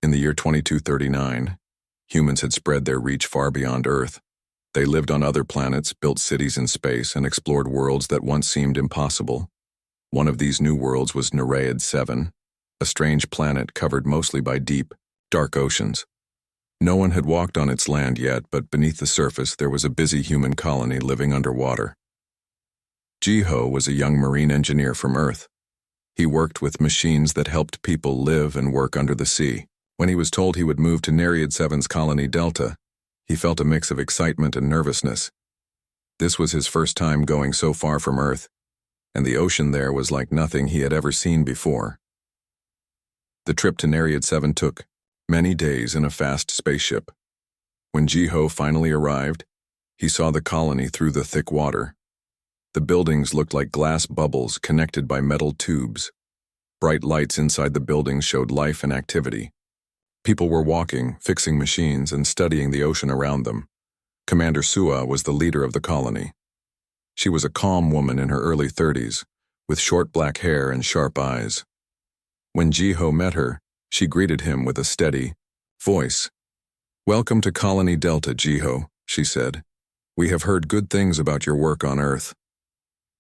In the year 2239, humans had spread their reach far beyond Earth. They lived on other planets, built cities in space, and explored worlds that once seemed impossible. One of these new worlds was Nereid 7, a strange planet covered mostly by deep, dark oceans. No one had walked on its land yet, but beneath the surface there was a busy human colony living underwater. Jiho was a young marine engineer from Earth. He worked with machines that helped people live and work under the sea. When he was told he would move to Nereid 7's colony Delta, he felt a mix of excitement and nervousness. This was his first time going so far from Earth, and the ocean there was like nothing he had ever seen before. The trip to Nereid 7 took many days in a fast spaceship. When Jiho finally arrived, he saw the colony through the thick water. The buildings looked like glass bubbles connected by metal tubes. Bright lights inside the buildings showed life and activity. People were walking, fixing machines, and studying the ocean around them. Commander Sua was the leader of the colony. She was a calm woman in her early 30s, with short black hair and sharp eyes. When Jiho met her, she greeted him with a steady voice. "Welcome to Colony Delta, Jiho," she said. "We have heard good things about your work on Earth."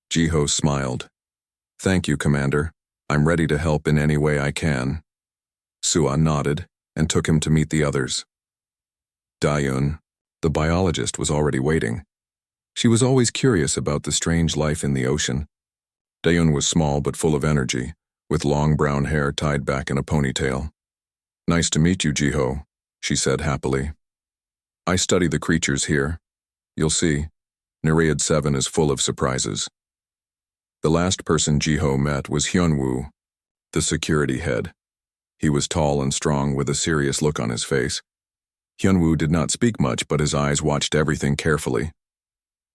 Jiho smiled. "Thank you, Commander. I'm ready to help in any way I can." Sua nodded and took him to meet the others. Dayun, the biologist, was already waiting. She was always curious about the strange life in the ocean. Dayun was small but full of energy, with long brown hair tied back in a ponytail. "Nice to meet you, Jiho," she said happily. "I study the creatures here. You'll see, Nereid 7 is full of surprises." The last person Jiho met was Hyunwoo, the security head. He was tall and strong with a serious look on his face. Hyunwoo did not speak much, but his eyes watched everything carefully.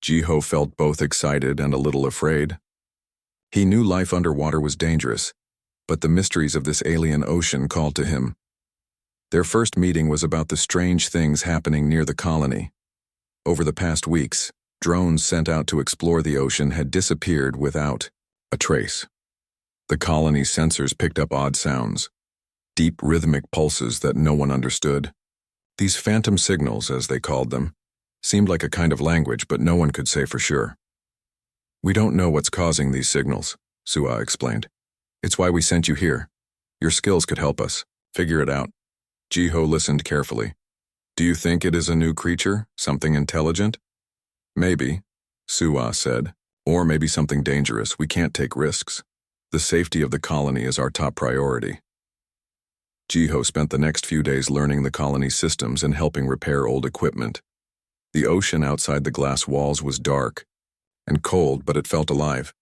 Jiho felt both excited and a little afraid. He knew life underwater was dangerous, but the mysteries of this alien ocean called to him. Their first meeting was about the strange things happening near the colony. Over the past weeks, drones sent out to explore the ocean had disappeared without a trace. The colony's sensors picked up odd sounds, deep rhythmic pulses that no one understood. These phantom signals, as they called them, seemed like a kind of language, but no one could say for sure. "We don't know what's causing these signals," Sua explained. "It's why we sent you here. Your skills could help us figure it out." Jiho listened carefully. "Do you think it is a new creature, something intelligent?" "Maybe," Sua said. "Or maybe something dangerous. We can't take risks. The safety of the colony is our top priority." Jiho spent the next few days learning the colony's systems and helping repair old equipment. The ocean outside the glass walls was dark and cold, but it felt alive.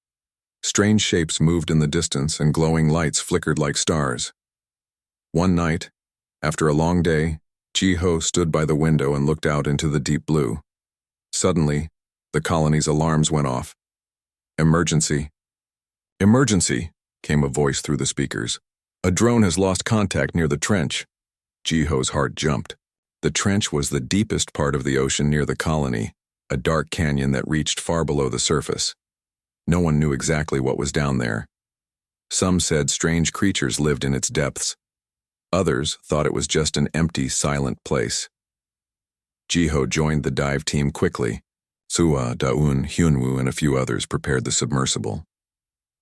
Strange shapes moved in the distance and glowing lights flickered like stars. One night, after a long day, Jiho stood by the window and looked out into the deep blue. Suddenly, the colony's alarms went off. "Emergency! Emergency!" came a voice through the speakers. "A drone has lost contact near the trench." Jiho's heart jumped. The trench was the deepest part of the ocean near the colony, a dark canyon that reached far below the surface. No one knew exactly what was down there. Some said strange creatures lived in its depths. Others thought it was just an empty, silent place. Jiho joined the dive team quickly. Sua, Daun, Hyunwoo, and a few others prepared the submersible.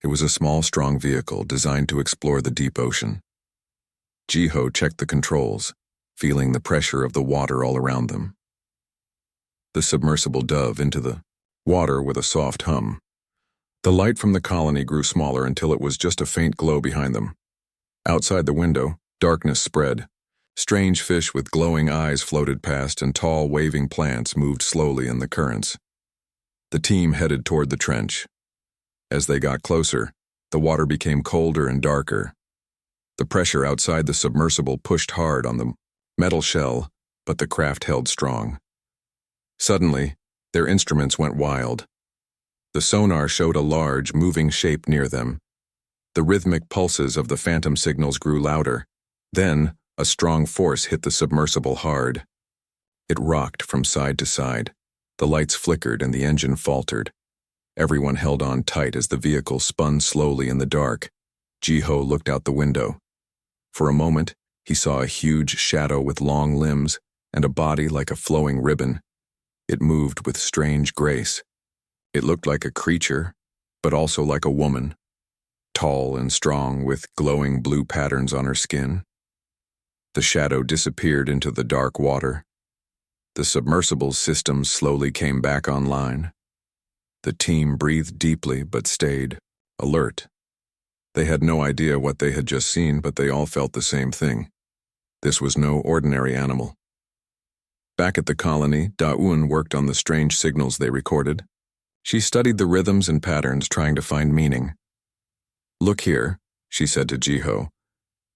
It was a small, strong vehicle designed to explore the deep ocean. Jiho checked the controls, feeling the pressure of the water all around them. The submersible dove into the water with a soft hum. The light from the colony grew smaller until it was just a faint glow behind them. Outside the window, darkness spread. Strange fish with glowing eyes floated past, and tall, waving plants moved slowly in the currents. The team headed toward the trench. As they got closer, the water became colder and darker. The pressure outside the submersible pushed hard on the metal shell, but the craft held strong. Suddenly, their instruments went wild. The sonar showed a large, moving shape near them. The rhythmic pulses of the phantom signals grew louder. Then, a strong force hit the submersible hard. It rocked from side to side. The lights flickered and the engine faltered. Everyone held on tight as the vehicle spun slowly in the dark. Jiho looked out the window. For a moment, He saw a huge shadow with long limbs and a body like a flowing ribbon. It moved with strange grace. It looked like a creature, but also like a woman, tall and strong with glowing blue patterns on her skin. The shadow disappeared into the dark water. The submersible system slowly came back online. The team breathed deeply but stayed alert. They had no idea what they had just seen, but they all felt the same thing. This was no ordinary animal. Back at the colony, Daun worked on the strange signals they recorded. She studied the rhythms and patterns, trying to find meaning. "Look here," she said to Jiho.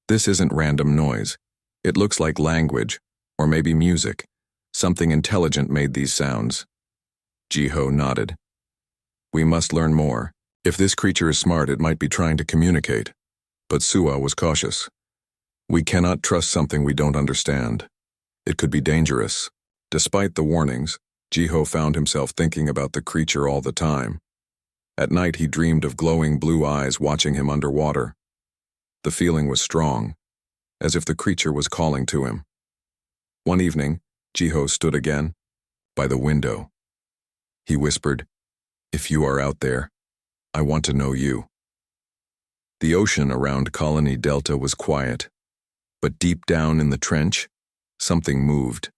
"This isn't random noise. It looks like language, or maybe music. Something intelligent made these sounds." Jiho nodded. "We must learn more. If this creature is smart, it might be trying to communicate." But Sua was cautious. "We cannot trust something we don't understand. It could be dangerous." Despite the warnings, Jiho found himself thinking about the creature all the time. At night he dreamed of glowing blue eyes watching him underwater. The feeling was strong, as if the creature was calling to him. One evening, Jiho stood again, by the window. He whispered, "If you are out there, I want to know you." The ocean around Colony Delta was quiet, but deep down in the trench, something moved.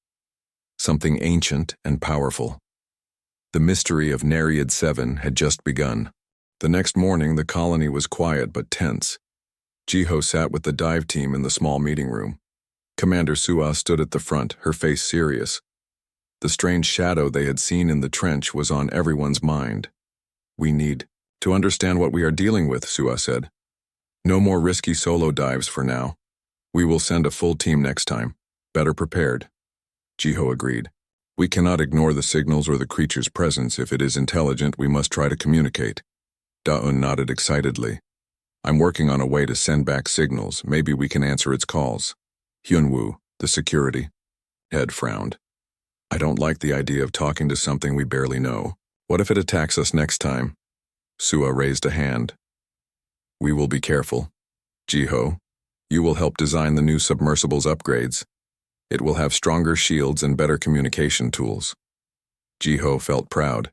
Something ancient and powerful. The mystery of Nereid 7 had just begun. The next morning, the colony was quiet but tense. Jiho sat with the dive team in the small meeting room. Commander Sua stood at the front, her face serious. The strange shadow they had seen in the trench was on everyone's mind. "We need to understand what we are dealing with," Sua said. "No more risky solo dives for now. We will send a full team next time, better prepared." Jiho agreed. "We cannot ignore the signals or the creature's presence. If it is intelligent, we must try to communicate." Daun nodded excitedly. "I'm working on a way to send back signals. Maybe we can answer its calls." Hyunwoo, the security head, frowned. "I don't like the idea of talking to something we barely know. What if it attacks us next time?" Sua raised a hand. "We will be careful. Jiho, you will help design the new submersible's upgrades. It will have stronger shields and better communication tools." Jiho felt proud.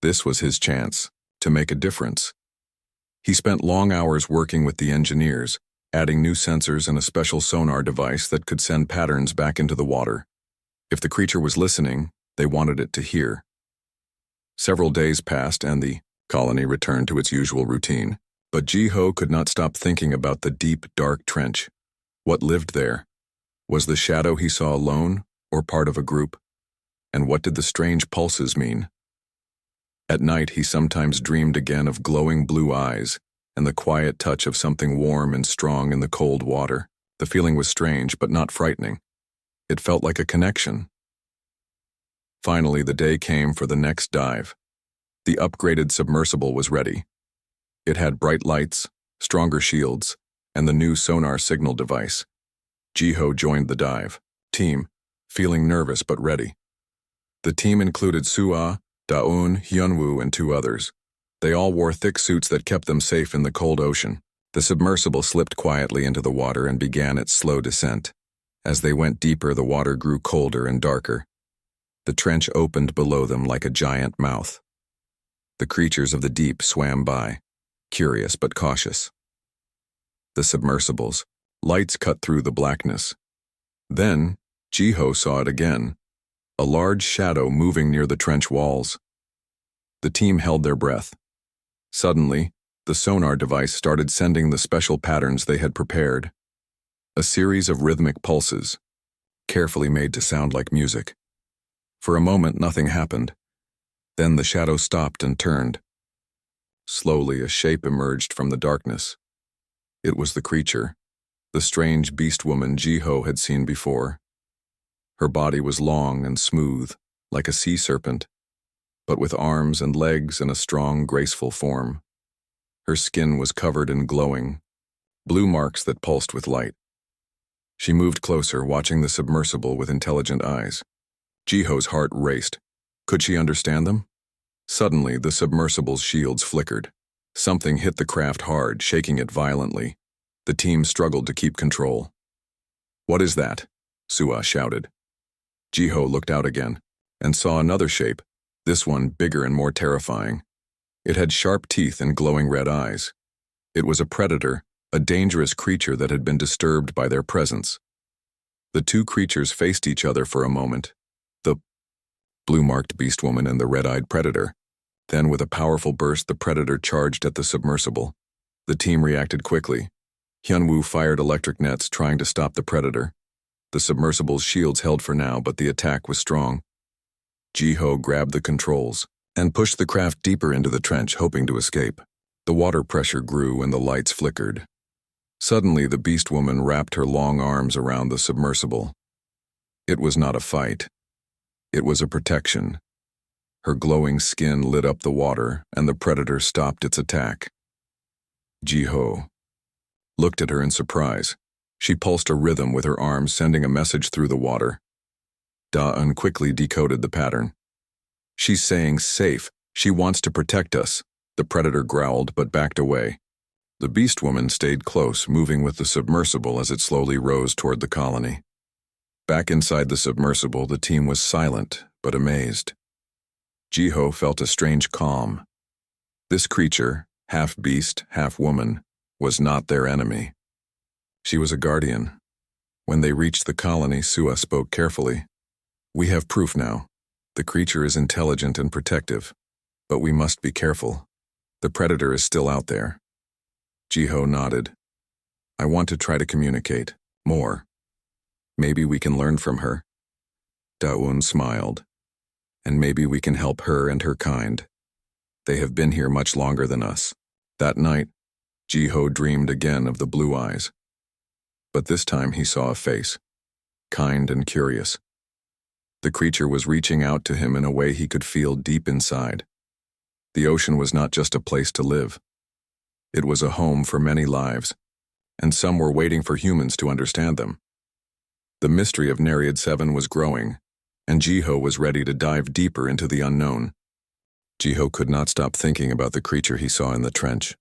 This was his chance to make a difference. He spent long hours working with the engineers, adding new sensors and a special sonar device that could send patterns back into the water. If the creature was listening, they wanted it to hear. Several days passed and the colony returned to its usual routine, but Jiho could not stop thinking about the deep, dark trench. What lived there? Was the shadow he saw alone or part of a group? And what did the strange pulses mean? At night, he sometimes dreamed again of glowing blue eyes and the quiet touch of something warm and strong in the cold water. The feeling was strange but not frightening. It felt like a connection. Finally, the day came for the next dive. The upgraded submersible was ready. It had bright lights, stronger shields, and the new sonar signal device. Jiho joined the dive team, feeling nervous but ready. The team included Sua, Daun, Hyunwoo, and 2 others. They all wore thick suits that kept them safe in the cold ocean. The submersible slipped quietly into the water and began its slow descent. As they went deeper, the water grew colder and darker. The trench opened below them like a giant mouth. The creatures of the deep swam by, curious but cautious. The submersibles. Lights cut through the blackness. Then, Jiho saw it again, a large shadow moving near the trench walls. The team held their breath. Suddenly, the sonar device started sending the special patterns they had prepared. A series of rhythmic pulses, carefully made to sound like music. For a moment, nothing happened. Then the shadow stopped and turned. Slowly, a shape emerged from the darkness. It was the creature. The strange Beastwoman Jiho had seen before. Her body was long and smooth, like a sea serpent, but with arms and legs and a strong, graceful form. Her skin was covered in glowing, blue marks that pulsed with light. She moved closer, watching the submersible with intelligent eyes. Jiho's heart raced. Could she understand them? Suddenly, the submersible's shields flickered. Something hit the craft hard, shaking it violently. The team struggled to keep control. "What is that?" Sua shouted. Jiho looked out again and saw another shape, this one bigger and more terrifying. It had sharp teeth and glowing red eyes. It was a predator, a dangerous creature that had been disturbed by their presence. The two creatures faced each other for a moment, the blue-marked Beastwoman and the red-eyed predator. Then, with a powerful burst, the predator charged at the submersible. The team reacted quickly. Hyunwoo fired electric nets, trying to stop the predator. The submersible's shields held for now, but the attack was strong. Jiho grabbed the controls and pushed the craft deeper into the trench, hoping to escape. The water pressure grew and the lights flickered. Suddenly, the Beastwoman wrapped her long arms around the submersible. It was not a fight. It was a protection. Her glowing skin lit up the water, and the predator stopped its attack. Jiho looked at her in surprise. She pulsed a rhythm with her arms, sending a message through the water. Da-eun quickly decoded the pattern. "She's saying safe. She wants to protect us." The predator growled but backed away. The Beastwoman stayed close, moving with the submersible as it slowly rose toward the colony. Back inside the submersible, the team was silent but amazed. Jiho felt a strange calm. This creature, half beast, half woman, was not their enemy. She was a guardian. When they reached the colony, Sua spoke carefully. "We have proof now. The creature is intelligent and protective, but we must be careful. The predator is still out there." Jiho nodded. "I want to try to communicate more. Maybe we can learn from her." Da-eun smiled. "And maybe we can help her and her kind. They have been here much longer than us." That night, Jiho dreamed again of the blue eyes. But this time he saw a face, kind and curious. The creature was reaching out to him in a way he could feel deep inside. The ocean was not just a place to live. It was a home for many lives, and some were waiting for humans to understand them. The mystery of Nereid 7 was growing, and Jiho was ready to dive deeper into the unknown. Jiho could not stop thinking about the creature he saw in the trench.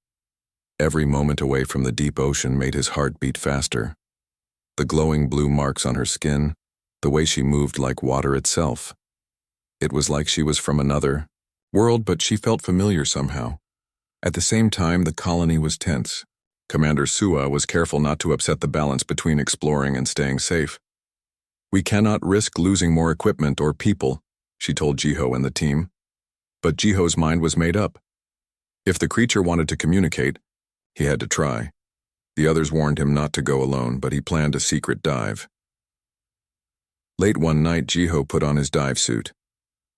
Every moment away from the deep ocean made his heart beat faster. The glowing blue marks on her skin, the way she moved like water itself. It was like she was from another world, but she felt familiar somehow. At the same time, the colony was tense. Commander Sua was careful not to upset the balance between exploring and staying safe. "We cannot risk losing more equipment or people," she told Jiho and the team. But Jiho's mind was made up. If the creature wanted to communicate, he had to try. The others warned him not to go alone, but he planned a secret dive. Late one night, Jiho put on his dive suit.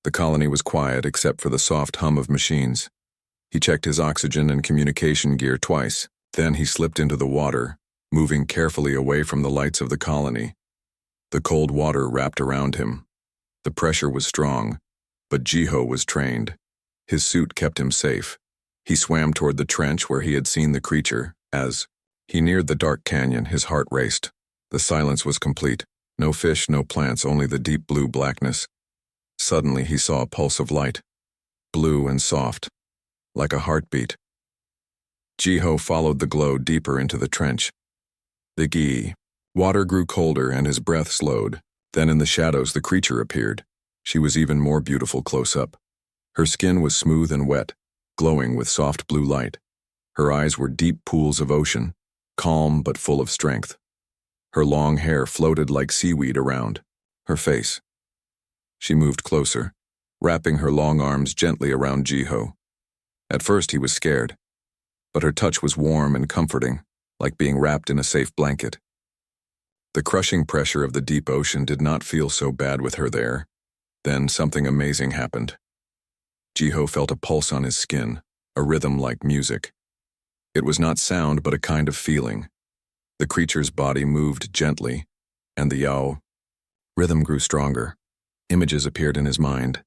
The colony was quiet except for the soft hum of machines. He checked his oxygen and communication gear twice. Then he slipped into the water, moving carefully away from the lights of the colony. The cold water wrapped around him. The pressure was strong, but Jiho was trained. His suit kept him safe. He swam toward the trench where he had seen the creature. As he neared the dark canyon, his heart raced. The silence was complete. No fish, no plants, only the deep blue blackness. Suddenly he saw a pulse of light, blue and soft, like a heartbeat. Jiho followed the glow deeper into the trench. The water grew colder and his breath slowed. Then in the shadows the creature appeared. She was even more beautiful close up. Her skin was smooth and wet, glowing with soft blue light. Her eyes were deep pools of ocean, calm but full of strength. Her long hair floated like seaweed around her face. She moved closer, wrapping her long arms gently around Jiho. At first he was scared, but her touch was warm and comforting, like being wrapped in a safe blanket. The crushing pressure of the deep ocean did not feel so bad with her there. Then something amazing happened. Jiho felt a pulse on his skin, a rhythm like music. It was not sound, but a kind of feeling. The creature's body moved gently, and the yao rhythm grew stronger. Images appeared in his mind.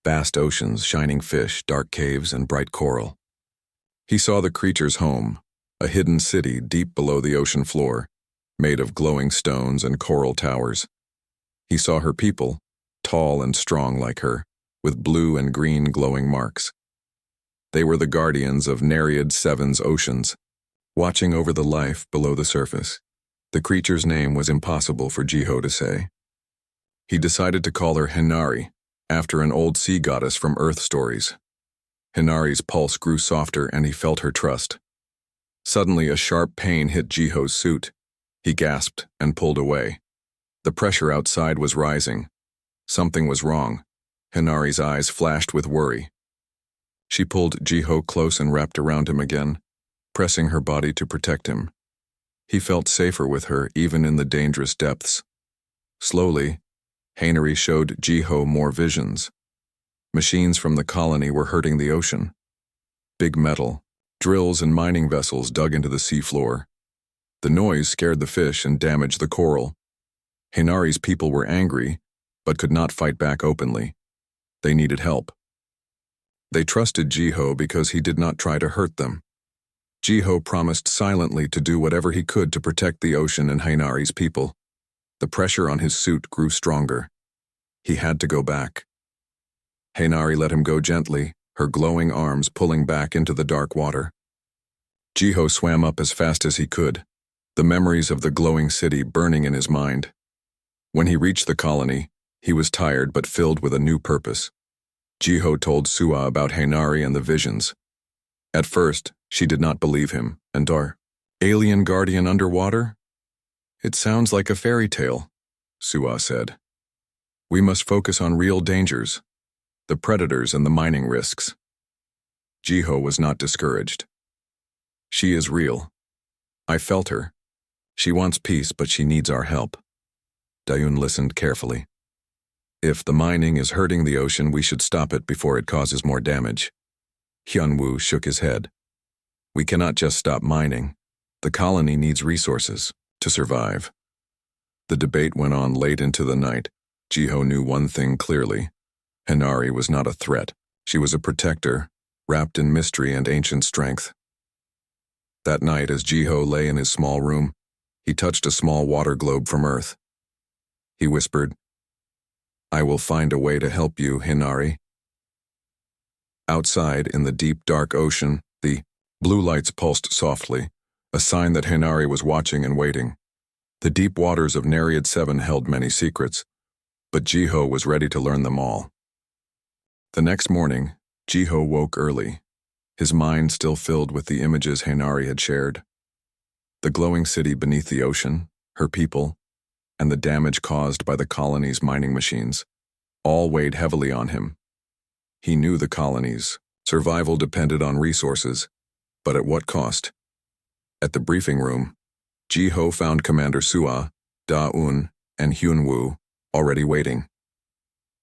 Vast oceans, shining fish, dark caves, and bright coral. He saw the creature's home, a hidden city deep below the ocean floor, made of glowing stones and coral towers. He saw her people, tall and strong like her, with blue and green glowing marks. They were the guardians of Nereid 7's oceans, watching over the life below the surface. The creature's name was impossible for Jiho to say. He decided to call her Hinari, after an old sea goddess from Earth stories. Hinari's pulse grew softer and he felt her trust. Suddenly, a sharp pain hit Jiho's suit. He gasped and pulled away. The pressure outside was rising. Something was wrong. Hinari's eyes flashed with worry. She pulled Jiho close and wrapped around him again, pressing her body to protect him. He felt safer with her even in the dangerous depths. Slowly, Hinari showed Jiho more visions. Machines from the colony were hurting the ocean. Big metal, drills and mining vessels dug into the seafloor. The noise scared the fish and damaged the coral. Hinari's people were angry, but could not fight back openly. They needed help. They trusted Jiho because he did not try to hurt them. Jiho promised silently to do whatever he could to protect the ocean and Hinari's people. The pressure on his suit grew stronger. He had to go back. Hinari let him go gently, her glowing arms pulling back into the dark water. Jiho swam up as fast as he could, the memories of the glowing city burning in his mind. When he reached the colony, he was tired but filled with a new purpose. Jiho told Sua about Hinari and the visions. At first, she did not believe him, and our alien guardian underwater? It sounds like a fairy tale, Sua said. We must focus on real dangers, the predators and the mining risks. Jiho was not discouraged. She is real. I felt her. She wants peace, but she needs our help. Dayun listened carefully. If the mining is hurting the ocean, we should stop it before it causes more damage. Hyunwoo shook his head. We cannot just stop mining. The colony needs resources to survive. The debate went on late into the night. Jiho knew one thing clearly. Hinari was not a threat. She was a protector, wrapped in mystery and ancient strength. That night, as Jiho lay in his small room, he touched a small water globe from Earth. He whispered, I will find a way to help you, Hinari. Outside, in the deep, dark ocean, the blue lights pulsed softly, a sign that Hinari was watching and waiting. The deep waters of Nereid 7 held many secrets, but Jiho was ready to learn them all. The next morning, Jiho woke early, his mind still filled with the images Hinari had shared. The glowing city beneath the ocean, her people, and the damage caused by the colony's mining machines, all weighed heavily on him. He knew the colony's survival depended on resources, but at what cost? At the briefing room, Jiho found Commander Sua, Da-un, and Hyunwoo already waiting.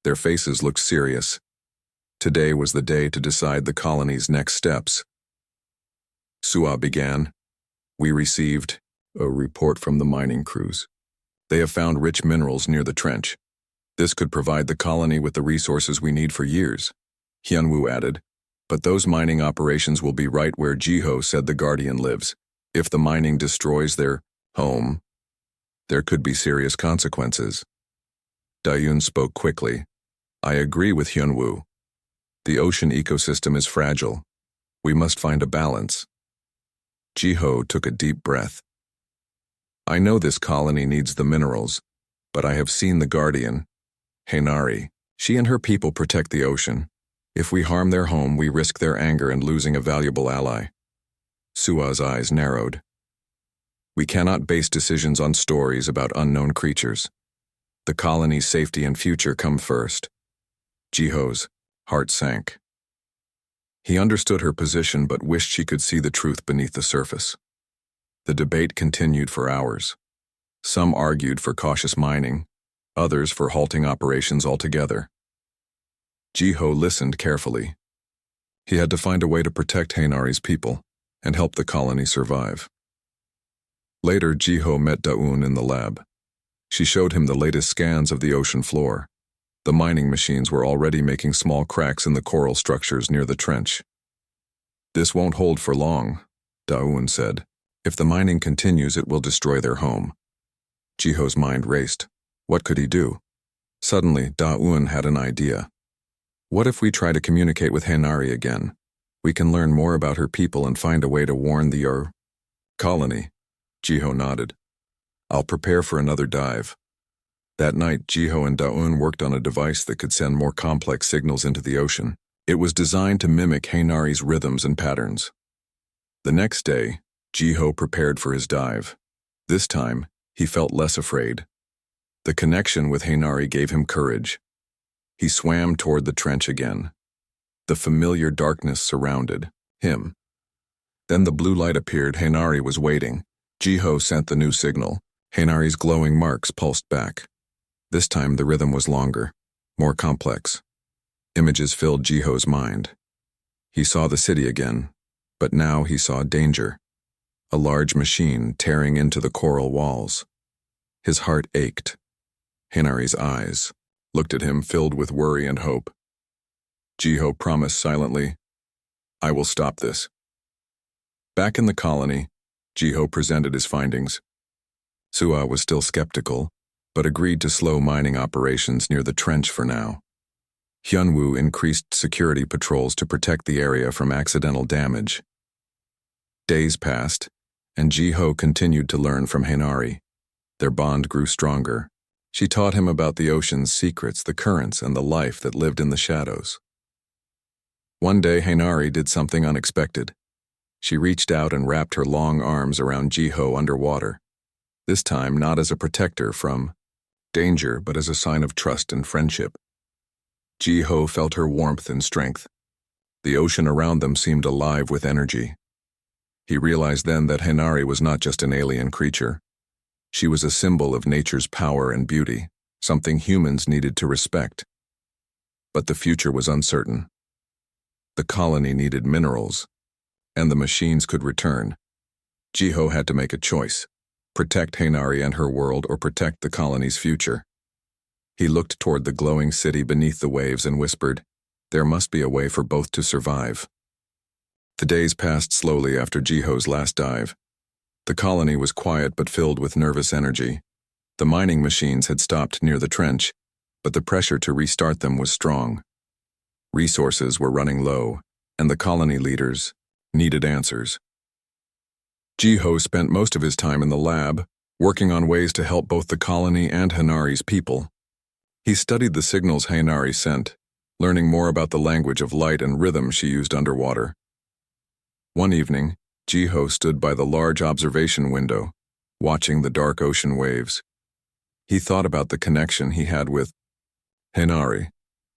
Their faces looked serious. Today was the day to decide the colony's next steps. Sua began. We received a report from the mining crews. They have found rich minerals near the trench. This could provide the colony with the resources we need for years. Hyunwoo added, but those mining operations will be right where Jiho said the Guardian lives. If the mining destroys their home, there could be serious consequences. Dayun spoke quickly. I agree with Hyunwoo. The ocean ecosystem is fragile. We must find a balance. Jiho took a deep breath. I know this colony needs the minerals, but I have seen the Guardian, Hinari. She and her people protect the ocean. If we harm their home, we risk their anger and losing a valuable ally. Sua's eyes narrowed. We cannot base decisions on stories about unknown creatures. The colony's safety and future come first. Jiho's heart sank. He understood her position but wished she could see the truth beneath the surface. The debate continued for hours. Some argued for cautious mining, others for halting operations altogether. Jiho listened carefully. He had to find a way to protect Hinari's people and help the colony survive. Later, Jiho met Da-un in the lab. She showed him the latest scans of the ocean floor. The mining machines were already making small cracks in the coral structures near the trench. This won't hold for long, Da-un said. If the mining continues, it will destroy their home. Jiho's mind raced. What could he do? Suddenly, Da-un had an idea. What if we try to communicate with Hinari again? We can learn more about her people and find a way to warn the colony. Jiho nodded. I'll prepare for another dive. That night, Jiho and Daun worked on a device that could send more complex signals into the ocean. It was designed to mimic Hainari's rhythms and patterns. The next day, Jiho prepared for his dive. This time, he felt less afraid. The connection with Hainari gave him courage. He swam toward the trench again. The familiar darkness surrounded him. Then the blue light appeared. Hainari was waiting. Jiho sent the new signal. Hainari's glowing marks pulsed back. This time the rhythm was longer, more complex. Images filled Jiho's mind. He saw the city again, but now he saw danger. A large machine tearing into the coral walls. His heart ached. Hainari's eyes looked at him filled with worry and hope. Jiho promised silently, "I will stop this." Back in the colony, Jiho presented his findings. Sua was still skeptical, but agreed to slow mining operations near the trench for now. Hyunwoo increased security patrols to protect the area from accidental damage. Days passed, and Jiho continued to learn from Hainari. Their bond grew stronger. She taught him about the ocean's secrets, the currents, and the life that lived in the shadows. One day, Hainari did something unexpected. She reached out and wrapped her long arms around Jiho underwater. This time, not as a protector from danger, but as a sign of trust and friendship. Jiho felt her warmth and strength. The ocean around them seemed alive with energy. He realized then that Hainari was not just an alien creature. She was a symbol of nature's power and beauty, something humans needed to respect. But the future was uncertain. The colony needed minerals, and the machines could return. Jiho had to make a choice: protect Hainari and her world or protect the colony's future. He looked toward the glowing city beneath the waves and whispered, "There must be a way for both to survive." The days passed slowly after Jiho's last dive. The colony was quiet but filled with nervous energy. The mining machines had stopped near the trench, but the pressure to restart them was strong. Resources were running low, and the colony leaders needed answers. Jiho spent most of his time in the lab, working on ways to help both the colony and Hainari's people. He studied the signals Hainari sent, learning more about the language of light and rhythm she used underwater. One evening, Jiho stood by the large observation window, watching the dark ocean waves. He thought about the connection he had with Hainari,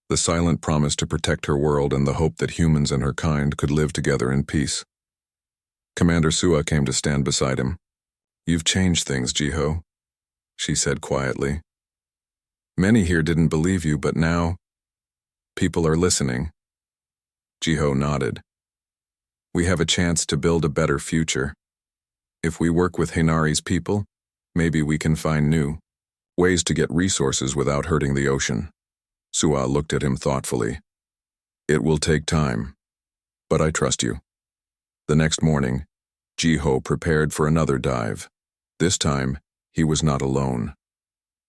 the silent promise to protect her world and the hope that humans and her kind could live together in peace. Commander Sua came to stand beside him. "You've changed things, Jiho," she said quietly. "Many here didn't believe you, but now people are listening." Jiho nodded. "We have a chance to build a better future. If we work with Hainari's people, maybe we can find new ways to get resources without hurting the ocean." Sua looked at him thoughtfully. "It will take time, but I trust you." The next morning, Jiho prepared for another dive. This time, he was not alone.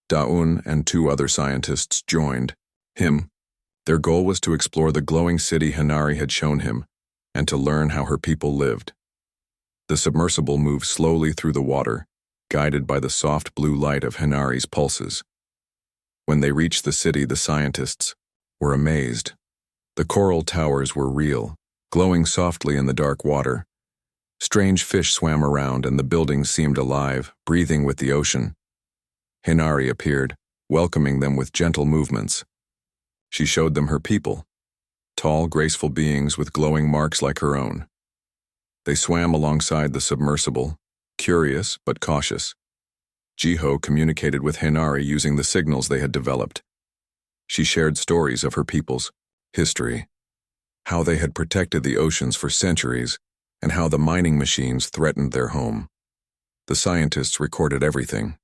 Daun and 2 other scientists joined him. Their goal was to explore the glowing city Hainari had shown him, and to learn how her people lived. The submersible moved slowly through the water, guided by the soft blue light of Hainari's pulses. When they reached the city, the scientists were amazed. The coral towers were real, glowing softly in the dark water. Strange fish swam around, and the buildings seemed alive, breathing with the ocean. Hainari appeared, welcoming them with gentle movements. She showed them her people, tall, graceful beings with glowing marks like her own. They swam alongside the submersible, curious but cautious. Jiho communicated with Hainari using the signals they had developed. She shared stories of her people's history, how they had protected the oceans for centuries, and how the mining machines threatened their home. The scientists recorded everything.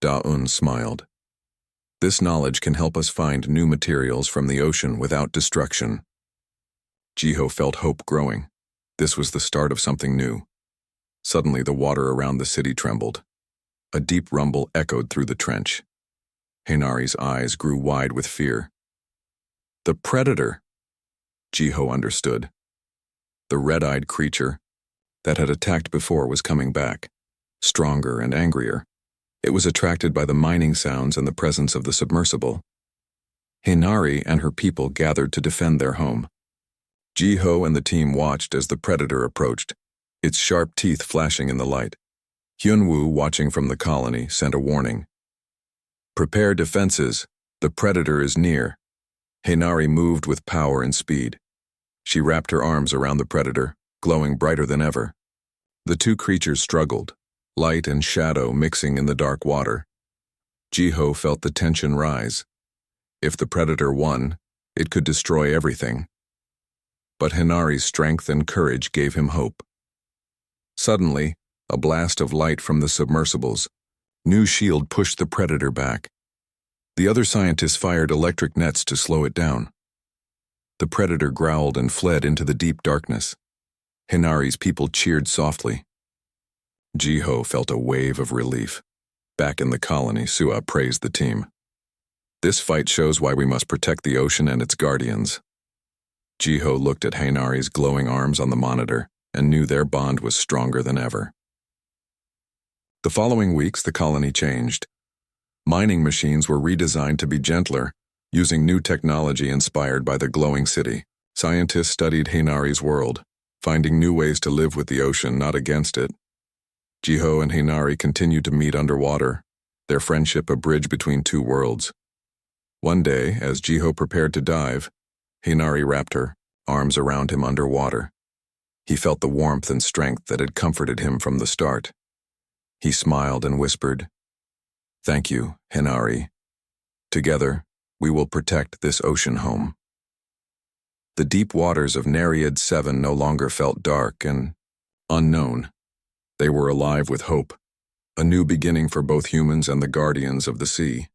Daun smiled. "This knowledge can help us find new materials from the ocean without destruction." Jiho felt hope growing. This was the start of something new. Suddenly, the water around the city trembled. A deep rumble echoed through the trench. Hainari's eyes grew wide with fear. "The predator!" Jiho understood. The red-eyed creature that had attacked before was coming back, stronger and angrier. It was attracted by the mining sounds and the presence of the submersible. Hinari and her people gathered to defend their home. Jiho and the team watched as the predator approached, its sharp teeth flashing in the light. Hyunwoo, watching from the colony, sent a warning. "Prepare defenses. The predator is near." Hinari moved with power and speed. She wrapped her arms around the predator, glowing brighter than ever. The two creatures struggled, light and shadow mixing in the dark water. Jiho felt the tension rise. If the predator won, it could destroy everything. But Hinari's strength and courage gave him hope. Suddenly, a blast of light from the submersibles. New shield pushed the predator back. The other scientists fired electric nets to slow it down. The predator growled and fled into the deep darkness. Hinari's people cheered softly. Jiho felt a wave of relief. Back in the colony, Sua praised the team. "This fight shows why we must protect the ocean and its guardians." Jiho looked at Hinari's glowing arms on the monitor and knew their bond was stronger than ever. The following weeks, the colony changed. Mining machines were redesigned to be gentler, using new technology inspired by the glowing city. Scientists studied Hinari's world, finding new ways to live with the ocean, not against it. Jiho and Hinari continued to meet underwater, their friendship a bridge between two worlds. One day, as Jiho prepared to dive, Hinari wrapped her arms around him underwater. He felt the warmth and strength that had comforted him from the start. He smiled and whispered, "Thank you, Hinari. Together, we will protect this ocean home." The deep waters of Nereid 7 no longer felt dark and unknown. They were alive with hope, a new beginning for both humans and the guardians of the sea.